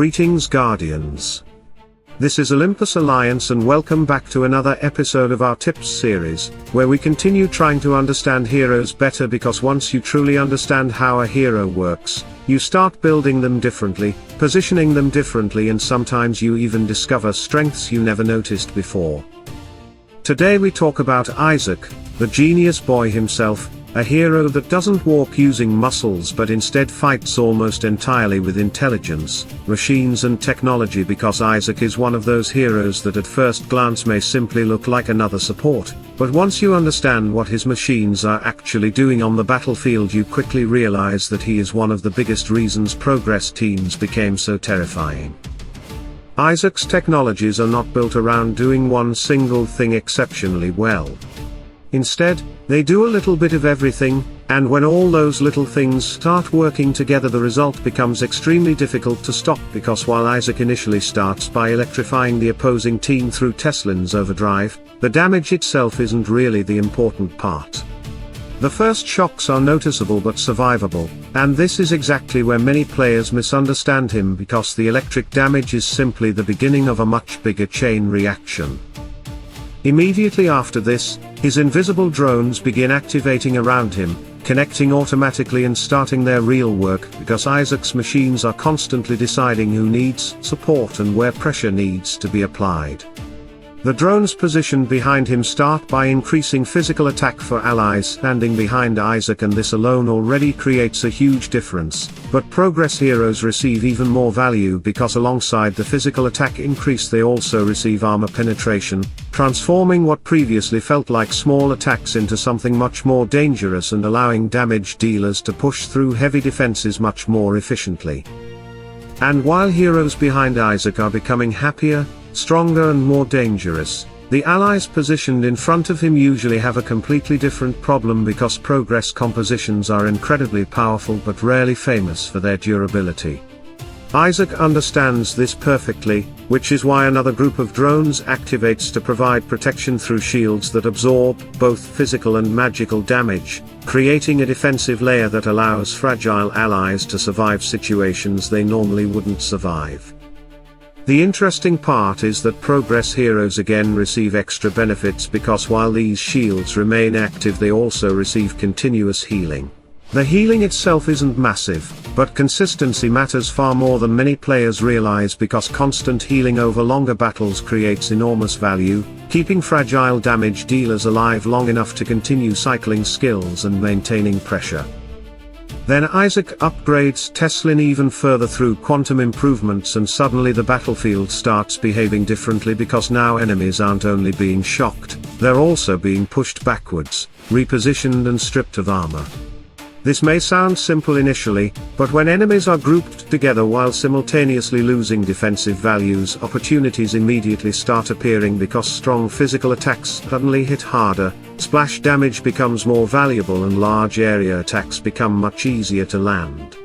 Greetings Guardians. This is Olympus Alliance and welcome back to another episode of our Tips series, where we continue trying to understand heroes better, because once you truly understand how a hero works, you start building them differently, positioning them differently, and sometimes you even discover strengths you never noticed before. Today we talk about Isaac, the genius boy himself, a hero that doesn't walk using muscles but instead fights almost entirely with intelligence, machines and technology, because Isaac is one of those heroes that at first glance may simply look like another support, but once you understand what his machines are actually doing on the battlefield, you quickly realize that he is one of the biggest reasons progress teams became so terrifying. Isaac's technologies are not built around doing one single thing exceptionally well. Instead, they do a little bit of everything, and when all those little things start working together, the result becomes extremely difficult to stop, because while Isaac initially starts by electrifying the opposing team through Teslin's overdrive, the damage itself isn't really the important part. The first shocks are noticeable but survivable, and this is exactly where many players misunderstand him, because the electric damage is simply the beginning of a much bigger chain reaction. Immediately after this, his invisible drones begin activating around him, connecting automatically and starting their real work, because Isaac's machines are constantly deciding who needs support and where pressure needs to be applied. The drones positioned behind him start by increasing physical attack for allies standing behind Isaac, and this alone already creates a huge difference, but progress heroes receive even more value, because alongside the physical attack increase they also receive armor penetration, transforming what previously felt like small attacks into something much more dangerous and allowing damage dealers to push through heavy defenses much more efficiently. And while heroes behind Isaac are becoming happier, stronger and more dangerous, the allies positioned in front of him usually have a completely different problem, because progress compositions are incredibly powerful but rarely famous for their durability. Isaac understands this perfectly, which is why another group of drones activates to provide protection through shields that absorb both physical and magical damage, creating a defensive layer that allows fragile allies to survive situations they normally wouldn't survive. The interesting part is that progress heroes again receive extra benefits, because while these shields remain active they also receive continuous healing. The healing itself isn't massive, but consistency matters far more than many players realize, because constant healing over longer battles creates enormous value, keeping fragile damage dealers alive long enough to continue cycling skills and maintaining pressure. Then Isaac upgrades Teslin even further through quantum improvements, and suddenly the battlefield starts behaving differently, because now enemies aren't only being shocked, they're also being pushed backwards, repositioned and stripped of armor. This may sound simple initially, but when enemies are grouped together while simultaneously losing defensive values, opportunities immediately start appearing, because strong physical attacks suddenly hit harder, splash damage becomes more valuable, and large area attacks become much easier to land.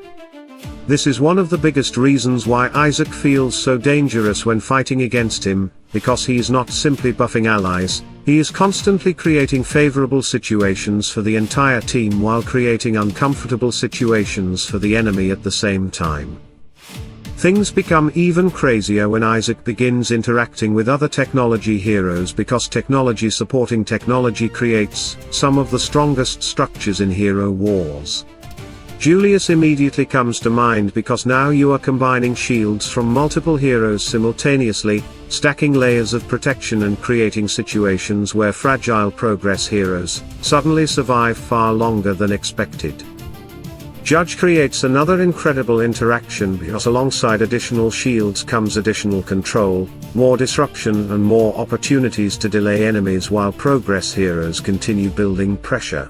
This is one of the biggest reasons why Isaac feels so dangerous when fighting against him, because he is not simply buffing allies, he is constantly creating favorable situations for the entire team while creating uncomfortable situations for the enemy at the same time. Things become even crazier when Isaac begins interacting with other technology heroes, because technology supporting technology creates some of the strongest structures in hero wars. Julius immediately comes to mind, because now you are combining shields from multiple heroes simultaneously, stacking layers of protection and creating situations where fragile progress heroes suddenly survive far longer than expected. Judge creates another incredible interaction, because alongside additional shields comes additional control, more disruption and more opportunities to delay enemies while progress heroes continue building pressure.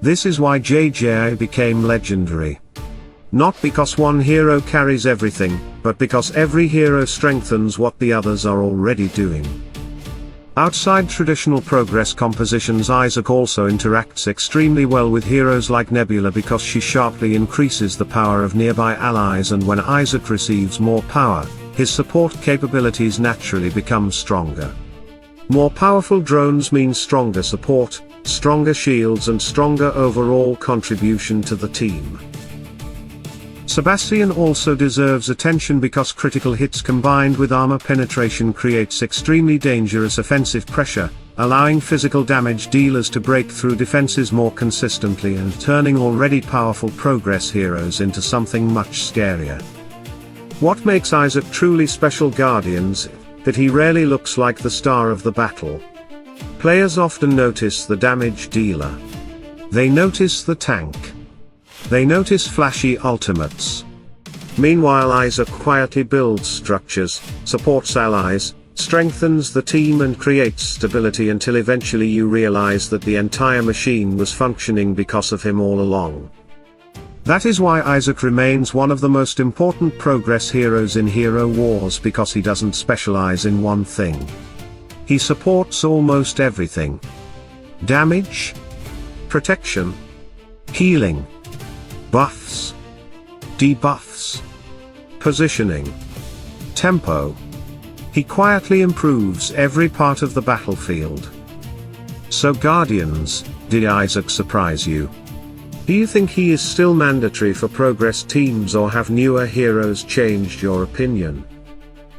This is why JJ became legendary. Not because one hero carries everything, but because every hero strengthens what the others are already doing. Outside traditional progress compositions, Isaac also interacts extremely well with heroes like Nebula, because she sharply increases the power of nearby allies, and when Isaac receives more power, his support capabilities naturally become stronger. More powerful drones mean stronger support, stronger shields and stronger overall contribution to the team. Sebastian also deserves attention because critical hits combined with armor penetration creates extremely dangerous offensive pressure, allowing physical damage dealers to break through defenses more consistently and turning already powerful progress heroes into something much scarier. What makes Isaac truly special, Guardians, that he rarely looks like the star of the battle. Players often notice the damage dealer. They notice the tank. They notice flashy ultimates. Meanwhile, Isaac quietly builds structures, supports allies, strengthens the team and creates stability until eventually you realize that the entire machine was functioning because of him all along. That is why Isaac remains one of the most important progress heroes in Hero Wars, because he doesn't specialize in one thing. He supports almost everything. Damage, protection, healing, buffs, debuffs, positioning, tempo. He quietly improves every part of the battlefield. So Guardians, did Isaac surprise you? Do you think he is still mandatory for progress teams, or have newer heroes changed your opinion?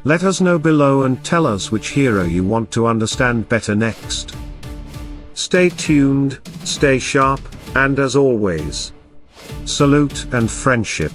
Let us know below and tell us which hero you want to understand better next. Stay tuned, stay sharp, and as always, salute and friendship.